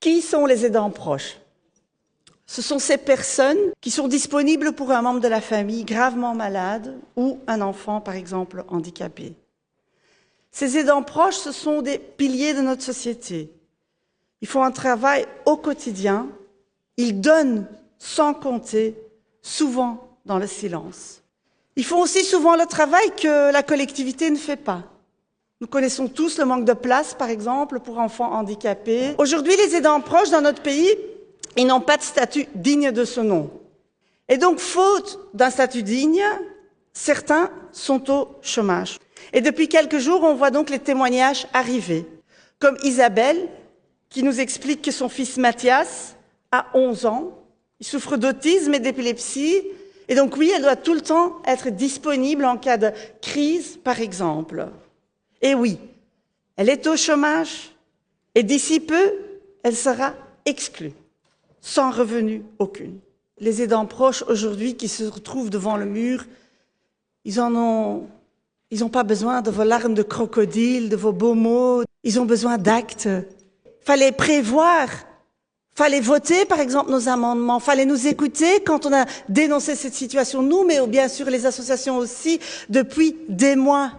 Qui sont les aidants proches? Ce sont ces personnes qui sont disponibles pour un membre de la famille gravement malade ou un enfant, par exemple, handicapé. Ces aidants proches, ce sont des piliers de notre société. Ils font un travail au quotidien, ils donnent sans compter, souvent dans le silence. Ils font aussi souvent le travail que la collectivité ne fait pas. Nous connaissons tous le manque de place, par exemple, pour enfants handicapés. Aujourd'hui, les aidants proches dans notre pays, ils n'ont pas de statut digne de ce nom. Et donc, faute d'un statut digne, certains sont au chômage. Et depuis quelques jours, on voit donc les témoignages arriver, comme Isabelle, qui nous explique que son fils Mathias a 11 ans, il souffre d'autisme et d'épilepsie, et donc oui, elle doit tout le temps être disponible en cas de crise, par exemple. Et oui, elle est au chômage, et d'ici peu, elle sera exclue, sans revenu aucun. Les aidants proches aujourd'hui qui se retrouvent devant le mur, ils n'ont pas besoin de vos larmes de crocodile, de vos beaux mots, ils ont besoin d'actes. Fallait prévoir, fallait voter par exemple nos amendements, fallait nous écouter quand on a dénoncé cette situation, nous, mais bien sûr les associations aussi, depuis des mois.